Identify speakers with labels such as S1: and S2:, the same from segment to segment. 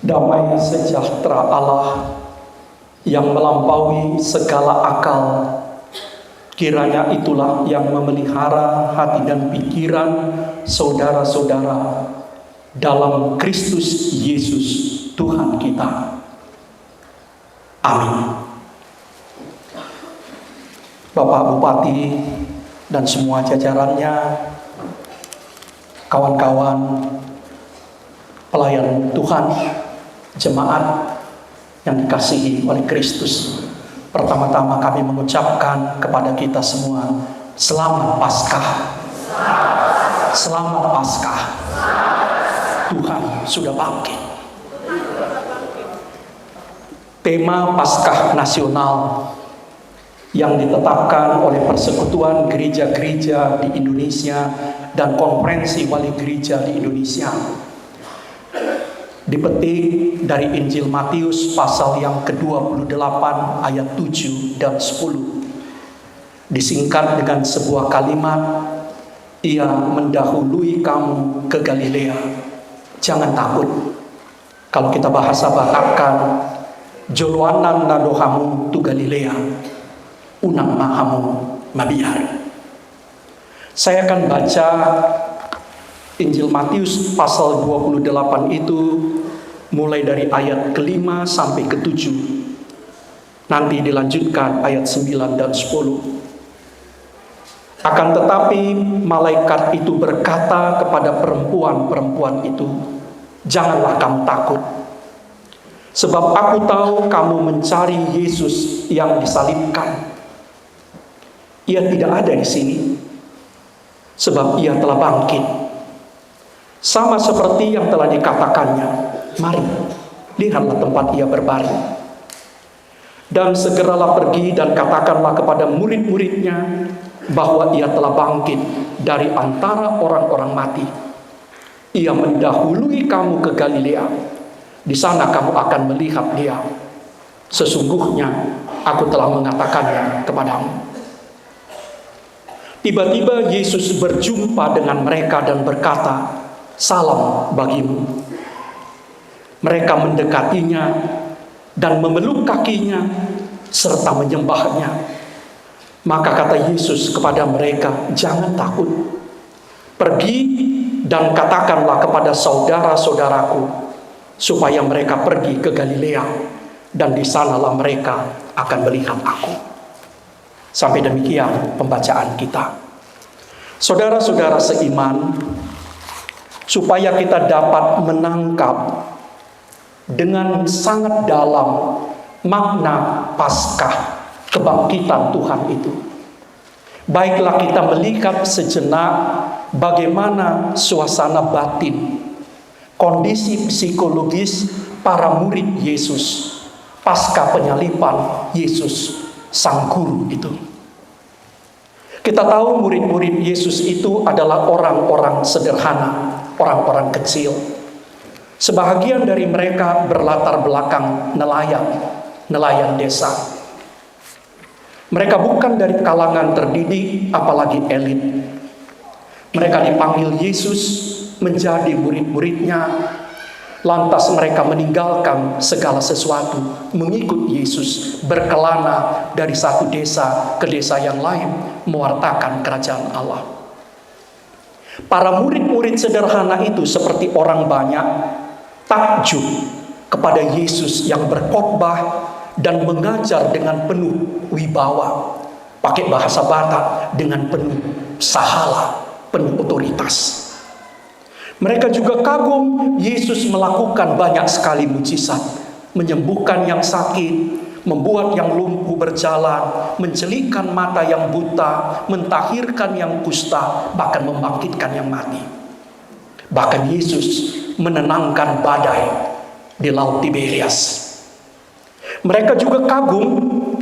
S1: Damai sejahtera Allah yang melampaui segala akal, kiranya itulah yang memelihara hati dan pikiran saudara-saudara dalam Kristus Yesus Tuhan kita. Amin. Bapak Bupati dan semua jajarannya, kawan-kawan pelayan Tuhan, jemaat yang dikasihi oleh Kristus. Pertama-tama kami mengucapkan kepada kita semua, Selamat Paskah. Selamat Paskah. Tuhan sudah bangkit. Tema Paskah Nasional yang ditetapkan oleh Persekutuan Gereja-Gereja di Indonesia dan Konferensi Wali Gereja di Indonesia dipetik dari Injil Matius pasal yang ke-28 ayat 7 dan 10. Disingkat dengan sebuah kalimat, Ia mendahului kamu ke Galilea. Jangan takut. Kalau kita bahasa Batakkan, Joloanan nadohamu tu Galilea, unang mahamu mabiar. Saya akan baca Injil Matius pasal 28 itu mulai dari ayat ke-5 sampai ke-7. Nanti dilanjutkan ayat 9 dan 10. Akan tetapi malaikat itu berkata kepada perempuan-perempuan itu, janganlah kamu takut. Sebab aku tahu kamu mencari Yesus yang disalibkan. Ia tidak ada di sini, sebab ia telah bangkit. Sama seperti yang telah dikatakannya, mari, lihatlah tempat ia berbaring. Dan segeralah pergi dan katakanlah kepada murid-muridnya bahwa ia telah bangkit dari antara orang-orang mati. Ia mendahului kamu ke Galilea. Di sana kamu akan melihat dia. Sesungguhnya aku telah mengatakannya kepadamu. Tiba-tiba Yesus berjumpa dengan mereka dan berkata, salam bagimu. Mereka mendekatinya dan memeluk kakinya serta menyembahnya. Maka kata Yesus kepada mereka, jangan takut. Pergi dan katakanlah kepada saudara-saudaraku supaya mereka pergi ke Galilea, dan di sanalah mereka akan melihat aku. Sampai demikian pembacaan kita. Saudara-saudara seiman, supaya kita dapat menangkap dengan sangat dalam makna Paskah, kebangkitan Tuhan itu, baiklah kita melihat sejenak bagaimana suasana batin, kondisi psikologis para murid Yesus pasca penyaliban Yesus Sang Guru itu. Kita tahu murid-murid Yesus itu adalah orang-orang sederhana, orang-orang kecil. Sebahagian dari mereka berlatar belakang nelayan desa. Mereka bukan dari kalangan terdidik, apalagi elit. Mereka dipanggil Yesus menjadi murid-muridnya. Lantas mereka meninggalkan segala sesuatu, mengikut Yesus, berkelana dari satu desa ke desa yang lain, mewartakan kerajaan Allah. Para murid-murid sederhana itu seperti orang banyak takjub kepada Yesus yang berkhotbah dan mengajar dengan penuh wibawa, pakai bahasa Batak, dengan penuh sahala, penuh otoritas. Mereka juga kagum Yesus melakukan banyak sekali mujizat, menyembuhkan yang sakit, membuat yang lumpuh berjalan, mencelikkan mata yang buta, mentahirkan yang kusta, bahkan membangkitkan yang mati. Bahkan Yesus menenangkan badai di Laut Tiberias. Mereka juga kagum,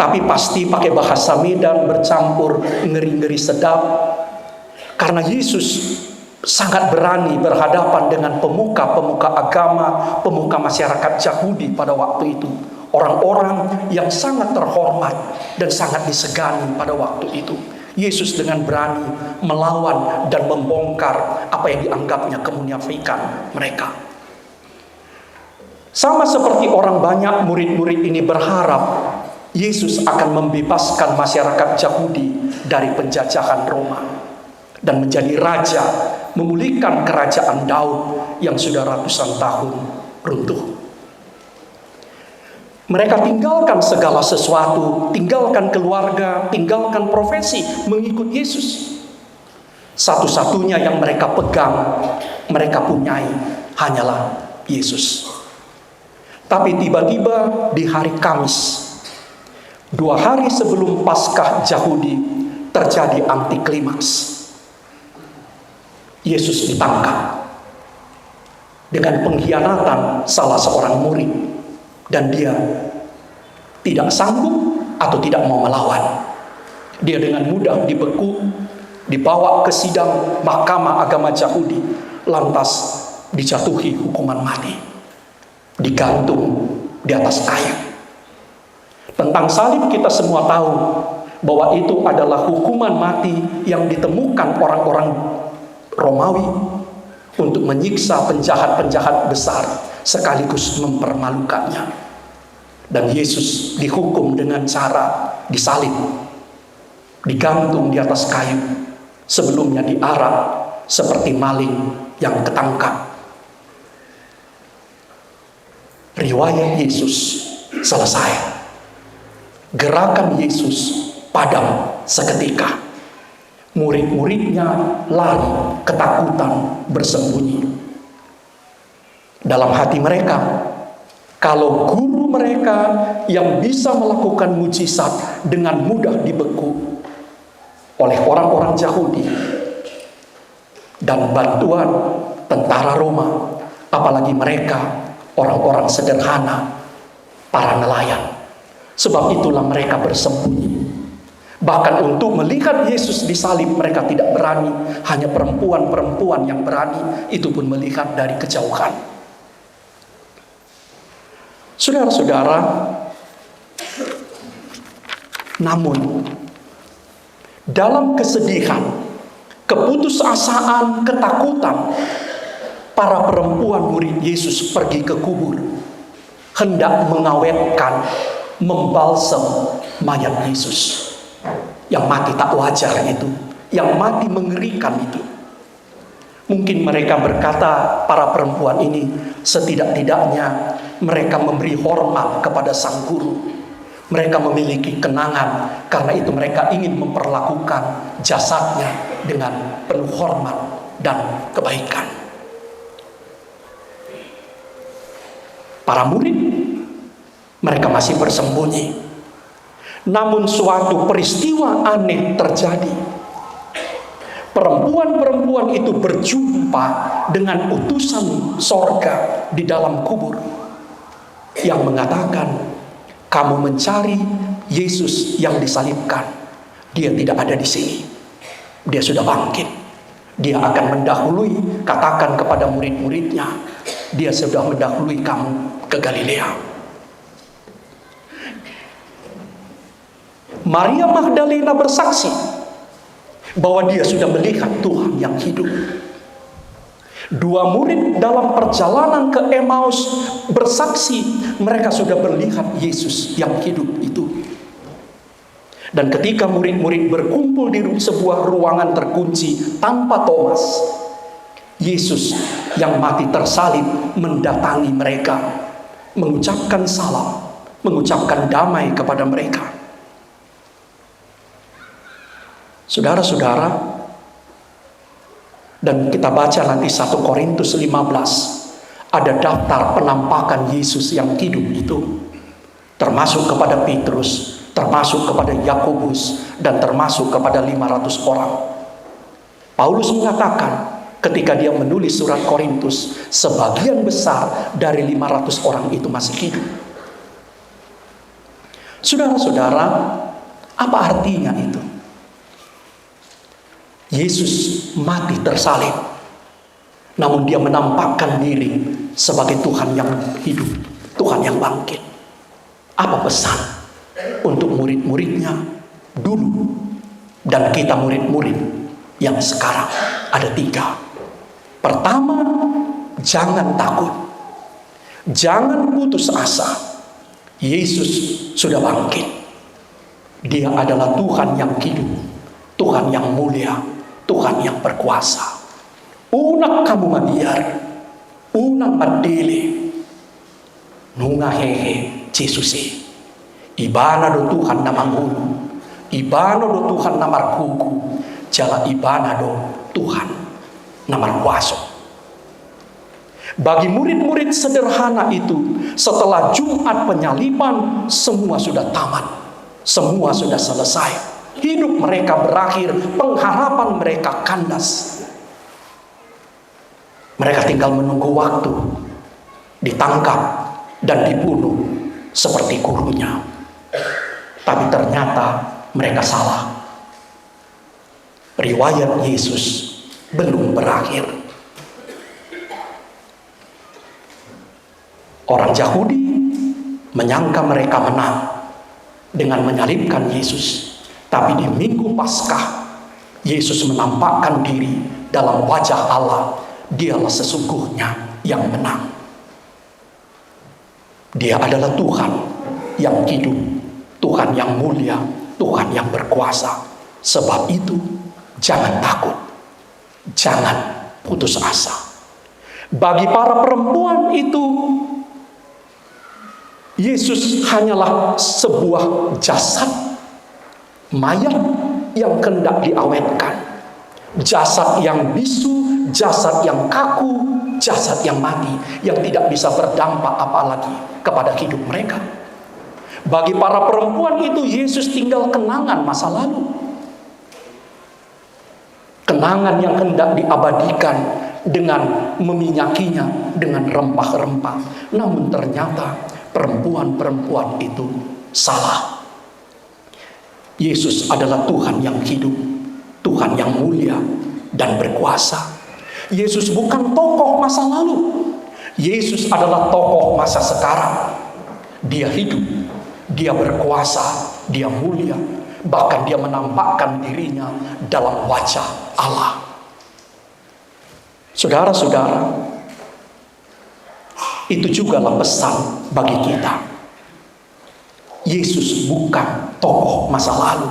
S1: tapi pasti pakai bahasa Medan bercampur ngeri-ngeri sedap, karena Yesus sangat berani berhadapan dengan pemuka-pemuka agama, pemuka masyarakat Yahudi pada waktu itu. Orang-orang yang sangat terhormat dan sangat disegani pada waktu itu. Yesus dengan berani melawan dan membongkar apa yang dianggapnya kemunafikan mereka. Sama seperti orang banyak, murid-murid ini berharap Yesus akan membebaskan masyarakat Yahudi dari penjajahan Roma dan menjadi raja, memulihkan kerajaan Daud yang sudah ratusan tahun runtuh. Mereka tinggalkan segala sesuatu, tinggalkan keluarga, tinggalkan profesi, mengikut Yesus. Satu-satunya yang mereka pegang, mereka punyai, hanyalah Yesus. Tapi tiba-tiba di hari Kamis, 2 hari sebelum Paskah Yahudi, terjadi antiklimaks. Yesus ditangkap dengan pengkhianatan salah seorang murid, dan dia tidak sanggup atau tidak mau melawan. Dia dengan mudah dibeku, dibawa ke sidang mahkamah agama Yahudi, lantas dijatuhi hukuman mati, digantung di atas kayu. Tentang salib kita semua tahu bahwa itu adalah hukuman mati yang ditemukan orang-orang Romawi untuk menyiksa penjahat-penjahat besar sekaligus mempermalukannya. Dan Yesus dihukum dengan cara disalib, digantung di atas kayu, sebelumnya diarak seperti maling yang ketangkap. Riwayat Yesus selesai. Gerakan Yesus padam seketika. Murid-muridnya lari ketakutan, bersembunyi. Dalam hati mereka, kalau guru mereka yang bisa melakukan mujizat dengan mudah dibeku oleh orang-orang Yahudi dan bantuan tentara Roma, apalagi mereka orang-orang sederhana, para nelayan. Sebab itulah mereka bersembunyi. Bahkan untuk melihat Yesus disalib mereka tidak berani. Hanya perempuan-perempuan yang berani, itu pun melihat dari kejauhan. Saudara-saudara, namun dalam kesedihan, keputusasaan, ketakutan, para perempuan murid Yesus pergi ke kubur, hendak mengawetkan, membalsam mayat Yesus yang mati tak wajar itu, yang mati mengerikan itu. Mungkin mereka berkata, para perempuan ini setidak-tidaknya mereka memberi hormat kepada sang guru. Mereka memiliki kenangan, karena itu mereka ingin memperlakukan jasadnya dengan penuh hormat dan kebaikan. Para murid, mereka masih bersembunyi. Namun suatu peristiwa aneh terjadi. Perempuan-perempuan itu berjumpa dengan utusan sorga di dalam kubur, yang mengatakan, kamu mencari Yesus yang disalibkan. Dia tidak ada di sini. Dia sudah bangkit. Dia akan mendahului, katakan kepada murid-muridnya, dia sudah mendahului kamu ke Galilea. Maria Magdalena bersaksi bahwa dia sudah melihat Tuhan yang hidup. 2 murid dalam perjalanan ke Emmaus bersaksi mereka sudah melihat Yesus yang hidup itu. Dan ketika murid-murid berkumpul di sebuah ruangan terkunci tanpa Thomas, Yesus yang mati tersalib mendatangi mereka, mengucapkan salam, mengucapkan damai kepada mereka. Saudara-saudara, dan kita baca nanti 1 Korintus 15, ada daftar penampakan Yesus yang hidup itu, termasuk kepada Petrus, termasuk kepada Yakobus, dan termasuk kepada 500 orang. Paulus mengatakan ketika dia menulis surat Korintus, sebagian besar dari 500 orang itu masih hidup. Saudara-saudara, apa artinya itu? Yesus mati tersalib, namun dia menampakkan diri sebagai Tuhan yang hidup, Tuhan yang bangkit. Apa pesan untuk murid-muridnya dulu dan kita murid-murid yang sekarang? Ada 3. Pertama, jangan takut. Jangan putus asa. Yesus sudah bangkit. Dia adalah Tuhan yang hidup, Tuhan yang mulia, Tuhan yang berkuasa. Unak kamu mabiar, unak madele, nunga hehe Jesusi. Ibana do Tuhan namangulu, ibana do Tuhan namarkuku, jala ibana do Tuhan namarkuaso. Bagi murid-murid sederhana itu, setelah Jumat penyaliban, semua sudah tamat. Semua sudah selesai. Hidup mereka berakhir, pengharapan mereka kandas. Mereka tinggal menunggu waktu, ditangkap dan dibunuh seperti gurunya. Tapi ternyata mereka salah. Riwayat Yesus belum berakhir. Orang Yahudi menyangka mereka menang dengan menyalibkan Yesus. Tapi di Minggu Paskah, Yesus menampakkan diri dalam wajah Allah. Dialah sesungguhnya yang menang. Dia adalah Tuhan yang hidup, Tuhan yang mulia, Tuhan yang berkuasa. Sebab itu, jangan takut, jangan putus asa. Bagi para perempuan itu, Yesus hanyalah sebuah jasad mayat yang hendak diawetkan. Jasad yang bisu, jasad yang kaku, jasad yang mati, yang tidak bisa berdampak apalagi kepada hidup mereka. Bagi para perempuan itu, Yesus tinggal kenangan masa lalu. Kenangan yang hendak diabadikan dengan meminyakinya dengan rempah-rempah. Namun ternyata perempuan-perempuan itu salah. Yesus adalah Tuhan yang hidup, Tuhan yang mulia dan berkuasa. Yesus bukan tokoh masa lalu. Yesus adalah tokoh masa sekarang. Dia hidup, dia berkuasa, dia mulia. Bahkan dia menampakkan dirinya dalam wajah Allah. Saudara-saudara, itu jugalah pesan bagi kita. Yesus bukan tokoh masa lalu.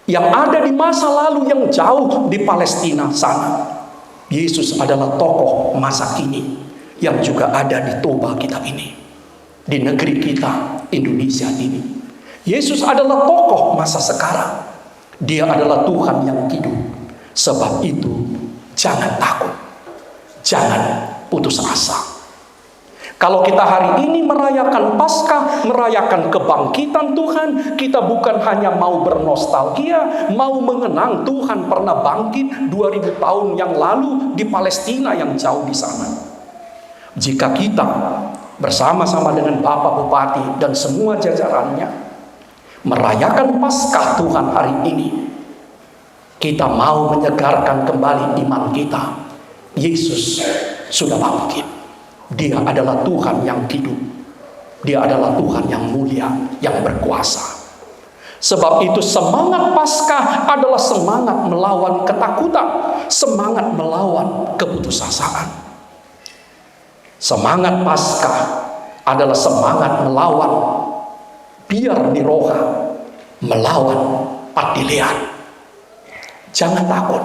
S1: Yang ada di masa lalu yang jauh di Palestina sana. Yesus adalah tokoh masa kini yang juga ada di Toba kita ini. Di negeri kita, Indonesia ini. Yesus adalah tokoh masa sekarang. Dia adalah Tuhan yang hidup. Sebab itu, jangan takut. Jangan putus asa. Kalau kita hari ini merayakan Paskah, merayakan kebangkitan Tuhan, kita bukan hanya mau bernostalgia, mau mengenang Tuhan pernah bangkit 2000 tahun yang lalu di Palestina yang jauh di sana. Jika kita bersama-sama dengan Bapak Bupati dan semua jajarannya merayakan Paskah Tuhan hari ini, kita mau menyegarkan kembali iman kita. Yesus sudah bangkit. Dia adalah Tuhan yang hidup. Dia adalah Tuhan yang mulia, yang berkuasa. Sebab itu semangat Paskah adalah semangat melawan ketakutan, semangat melawan keputusasaan. Semangat Paskah adalah semangat melawan biar diroha, melawan padilean. Jangan takut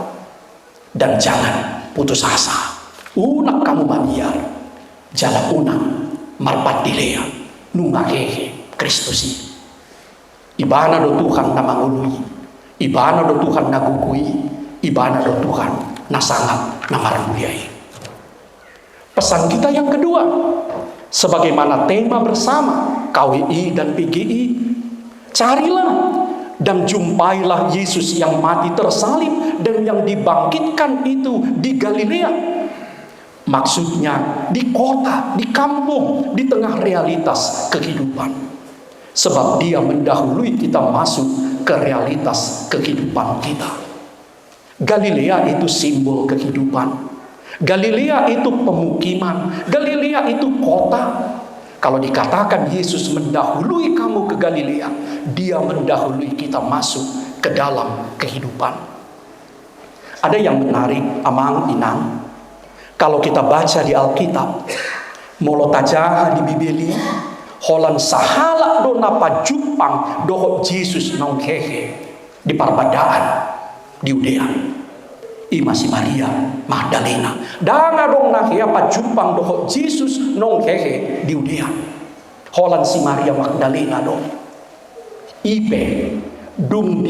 S1: dan jangan putus asa. Unak kamu mabiar. Jala unang marpadilean nungahehe Kristusi. Ibana do Tuhan namangului, ibana do Tuhan nagugui, ibana do Tuhan nasangat namarmuliai. Pesan kita yang kedua, sebagaimana tema bersama KWI dan PGI, carilah dan jumpailah Yesus yang mati tersalib dan yang dibangkitkan itu di Galilea. Maksudnya di kota, di kampung, di tengah realitas kehidupan. Sebab dia mendahului kita masuk ke realitas kehidupan kita. Galilea itu simbol kehidupan. Galilea itu pemukiman. Galilea itu kota. Kalau dikatakan Yesus mendahului kamu ke Galilea, dia mendahului kita masuk ke dalam kehidupan. Ada yang menarik, amang inang. Kalau kita baca di Alkitab, Molo tajaha di Bibeli, holan sahala do napa jupang dohot Jesus nong hehe di parbadaan di Yudea. Ima si Maria Magdalena danga dong na apa jupang dohot Jesus nong hehe di Yudea. Holan si Maria Magdalena dong. Ipe dung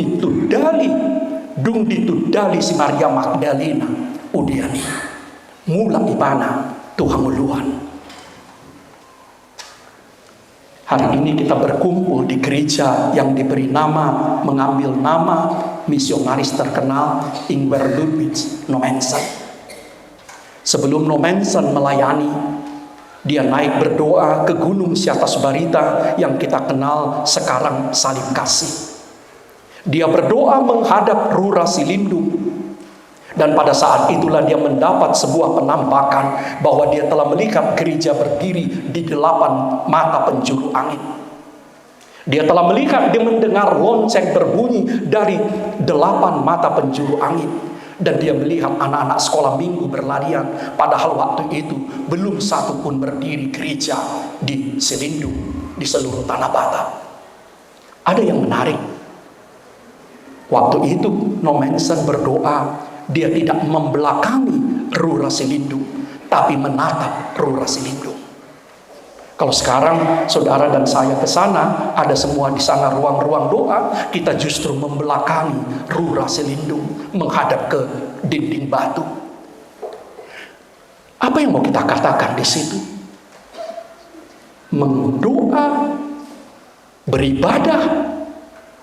S1: ditudali si Maria Magdalena udiani. Mula ibana Tuhan muluan. Hari ini kita berkumpul di gereja yang diberi nama, mengambil nama misionaris terkenal Ingwer Ludwig Nommensen. Sebelum Nommensen melayani, dia naik berdoa ke gunung Siatas Barita yang kita kenal sekarang Salib Kasih. Dia berdoa menghadap Rura Silindung. Dan pada saat itulah dia mendapat sebuah penampakan bahwa dia telah melihat gereja berdiri di 8 mata penjuru angin. Dia telah melihat, dia mendengar lonceng berbunyi dari 8 mata penjuru angin. Dan dia melihat anak-anak sekolah minggu berlarian. Padahal waktu itu belum satu pun berdiri gereja di Selindung, di seluruh Tanah Batak. Ada yang menarik. Waktu itu Nommensen berdoa, dia tidak membelakangi Rura Silindung, tapi menatap Rura Silindung. Kalau sekarang saudara dan saya ke sana, ada semua di sana ruang-ruang doa, kita justru membelakangi Rura Silindung, menghadap ke dinding batu. Apa yang mau kita katakan di situ? Mendoa, beribadah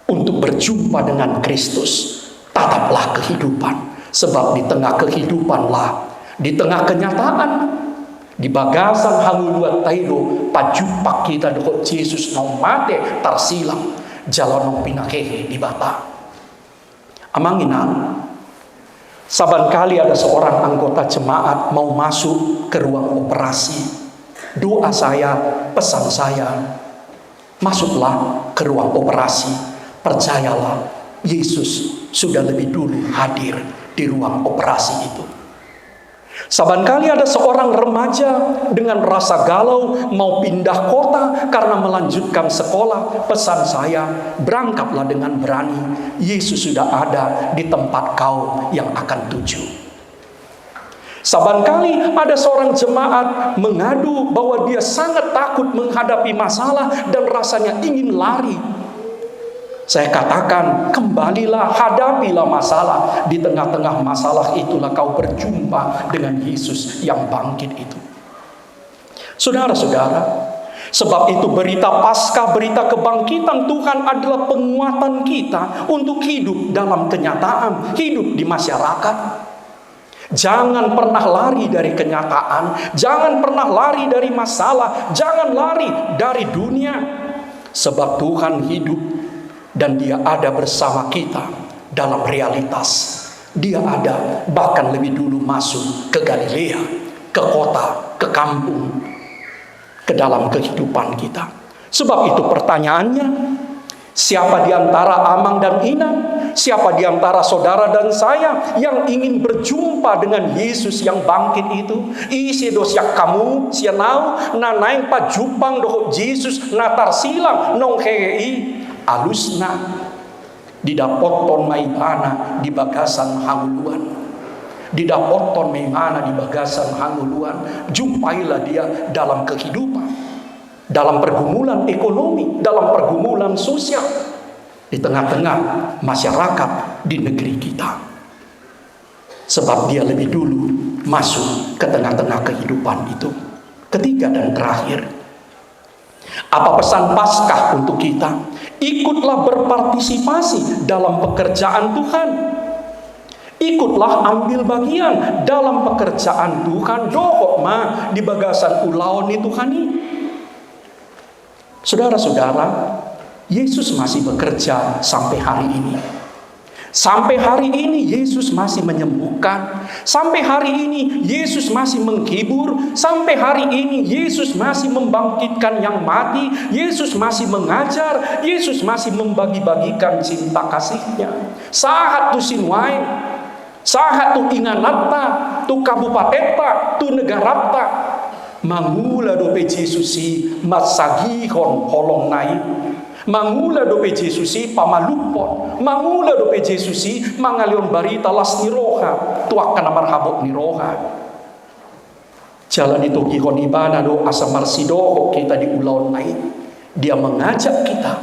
S1: untuk berjumpa dengan Kristus. Tataplah kehidupan. Sebab di tengah kehidupanlah, di tengah kenyataan, di bagasan hanguluat taido, pajupak kita dohot Yesus nong mate tarsilang, jalan nong pinakehe di Bapa. Amanginan, saban kali ada seorang anggota jemaat mau masuk ke ruang operasi, doa saya, pesan saya, masuklah ke ruang operasi, percayalah, Yesus sudah lebih dulu hadir di ruang operasi itu. Saban kali ada seorang remaja dengan rasa galau mau pindah kota karena melanjutkan sekolah, pesan saya, berangkatlah dengan berani. Yesus sudah ada di tempat kau yang akan tuju. Saban kali ada seorang jemaat mengadu bahwa dia sangat takut menghadapi masalah dan rasanya ingin lari. Saya katakan, kembalilah, hadapilah masalah. Di tengah-tengah masalah itulah kau berjumpa dengan Yesus yang bangkit itu. Saudara-saudara, sebab itu berita Paskah, berita kebangkitan Tuhan adalah penguatan kita untuk hidup dalam kenyataan, hidup di masyarakat. Jangan pernah lari dari kenyataan, jangan pernah lari dari masalah, jangan lari dari dunia. Sebab Tuhan hidup dan dia ada bersama kita dalam realitas. Dia ada bahkan lebih dulu masuk ke Galilea, ke kota, ke kampung, ke dalam kehidupan kita. Sebab itu pertanyaannya, siapa di antara Amang dan Ina, siapa di antara saudara dan saya yang ingin berjumpa dengan Yesus yang bangkit itu? Isi dosyak kamu, sianau, nanaing pajupang doho Yesus natar silang nong hei. Alusna didapoton maibana di bagasan hanguluan, didapoton maibana di bagasan hanguluan. Jumpailah dia dalam kehidupan, dalam pergumulan ekonomi, dalam pergumulan sosial, di tengah-tengah masyarakat di negeri kita. Sebab dia lebih dulu masuk ke tengah-tengah kehidupan itu. Ketiga dan terakhir, apa pesan Paskah untuk kita? Ikutlah berpartisipasi dalam pekerjaan Tuhan. Ikutlah ambil bagian dalam pekerjaan Tuhan. Dohok ma di bagasan ulaon itu hani. Saudara-saudara, Yesus masih bekerja sampai hari ini. Sampai hari ini Yesus masih menyembuhkan. Sampai hari ini Yesus masih menghibur. Sampai hari ini Yesus masih membangkitkan yang mati. Yesus masih mengajar. Yesus masih membagi-bagikan cinta kasih-Nya. Saat tu sinwai, saat tu inganata, tu kabupateta, tu negarata. Mangula dope Jesusi masagihon holong nai. Mangula dope Jesusi pamalupon. Mangula dope Jesusi mangalion barita las ni roha. Tuak kana marhabok ni roha. Jalan itu gihon ibana do asa marsidoho kita di ulaun nai. Dia mengajak kita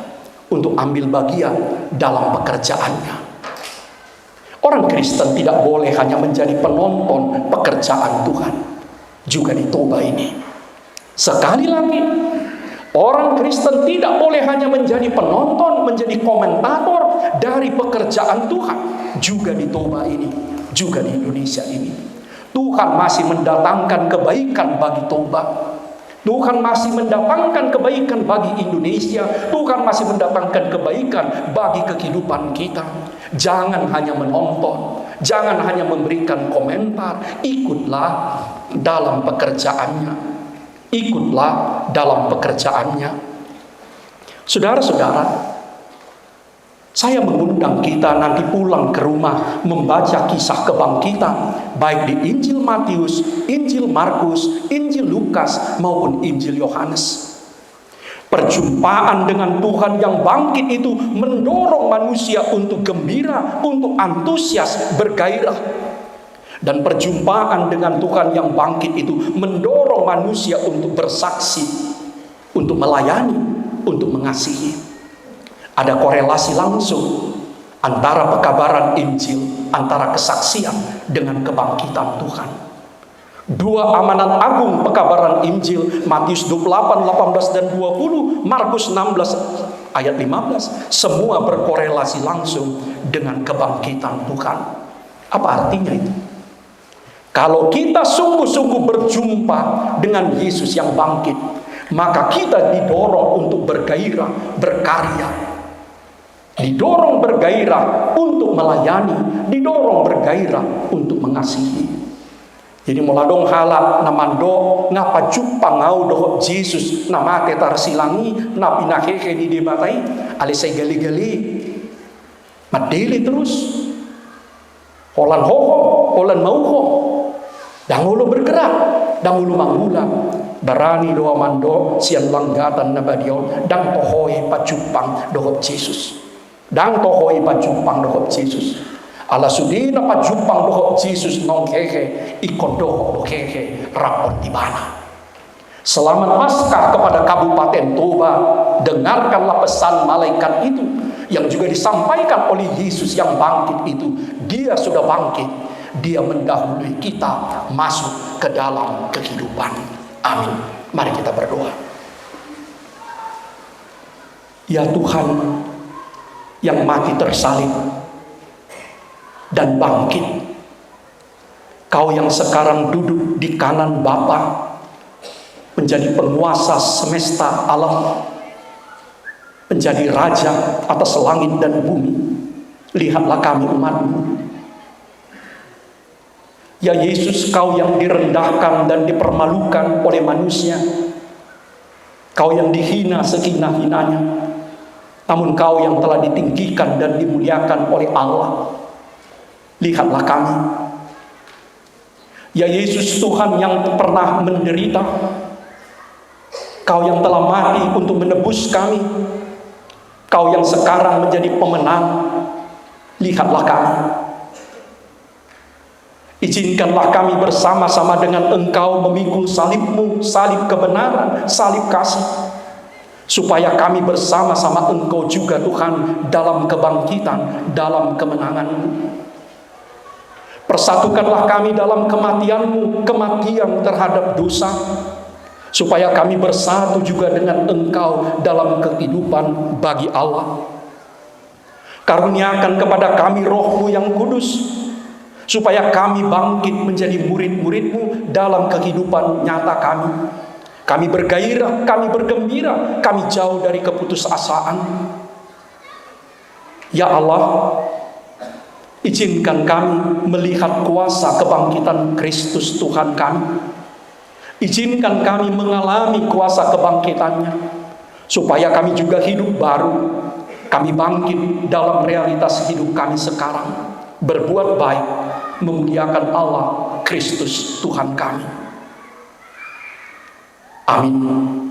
S1: untuk ambil bagian dalam pekerjaannya. Orang Kristen tidak boleh hanya menjadi penonton pekerjaan Tuhan. Juga di Toba ini. Sekali lagi, orang Kristen tidak boleh hanya menjadi penonton, menjadi komentator dari pekerjaan Tuhan. Juga di Toba ini, juga di Indonesia ini. Tuhan masih mendatangkan kebaikan bagi Toba. Tuhan masih mendatangkan kebaikan bagi Indonesia. Tuhan masih mendatangkan kebaikan bagi kehidupan kita. Jangan hanya menonton, jangan hanya memberikan komentar. Ikutlah dalam pekerjaannya. Ikutlah dalam pekerjaannya. Saudara-saudara, saya mengundang kita nanti pulang ke rumah membaca kisah kebangkitan, baik di Injil Matius, Injil Markus, Injil Lukas maupun Injil Yohanes. Perjumpaan dengan Tuhan yang bangkit itu mendorong manusia untuk gembira, untuk antusias, bergairah. Dan perjumpaan dengan Tuhan yang bangkit itu mendorong manusia untuk bersaksi, untuk melayani, untuk mengasihi. Ada korelasi langsung antara pekabaran Injil, antara kesaksian dengan kebangkitan Tuhan. Dua amanat agung pekabaran Injil, Matius 28, 18 dan 20, Markus 16 ayat 15, semua berkorelasi langsung dengan kebangkitan Tuhan. Apa artinya itu? Kalau kita sungguh-sungguh berjumpa dengan Yesus yang bangkit, maka kita didorong untuk bergairah, berkarya. Didorong bergairah untuk melayani, didorong bergairah untuk mengasihi. Jadi muladong halak namando ngapa jumpa ngau doh Jesus nama ketar silangi napi nahehe di debatai ali saya gali-gali madeli terus holan hoho holan mauho dangulu bergerak dangulu manggula barani doa mando sian langgatan nabadion dang tohoi pacupang doh Jesus dang tohoi pacupang doh Jesus ala sudina pajupang doho Jesus nong hehe ikon doho hehe rapon di mana. Selamat Paskah kepada Kabupaten Toba. Dengarkanlah pesan malaikat itu yang juga disampaikan oleh Yesus yang bangkit itu. Dia sudah bangkit. Dia mendahului kita masuk ke dalam kehidupan. Amin. Mari kita berdoa. Ya Tuhan yang mati tersalib dan bangkit, Kau yang sekarang duduk di kanan Bapa, menjadi penguasa semesta alam, menjadi raja atas langit dan bumi. Lihatlah kami umat-Mu. Ya Yesus, Kau yang direndahkan dan dipermalukan oleh manusia, Kau yang dihina sehina-hinanya, namun Kau yang telah ditinggikan dan dimuliakan oleh Allah. Lihatlah kami. Ya Yesus, Tuhan yang pernah menderita, Kau yang telah mati untuk menebus kami, Kau yang sekarang menjadi pemenang. Lihatlah kami. Izinkanlah kami bersama-sama dengan Engkau memikul salib-Mu, salib kebenaran, salib kasih, supaya kami bersama-sama Engkau juga Tuhan dalam kebangkitan, dalam kemenangan-Mu. Persatukanlah kami dalam kematian-Mu, kematian terhadap dosa, supaya kami bersatu juga dengan Engkau dalam kehidupan bagi Allah. Karuniakan kepada kami Roh-Mu yang kudus, supaya kami bangkit menjadi murid-murid-Mu dalam kehidupan nyata kami. Kami bergairah, kami bergembira, kami jauh dari keputusasaan. Ya Allah, izinkan kami melihat kuasa kebangkitan Kristus Tuhan kami. Izinkan kami mengalami kuasa kebangkitannya, supaya kami juga hidup baru. Kami bangkit dalam realitas hidup kami sekarang, berbuat baik, memuliakan Allah Kristus Tuhan kami. Amin.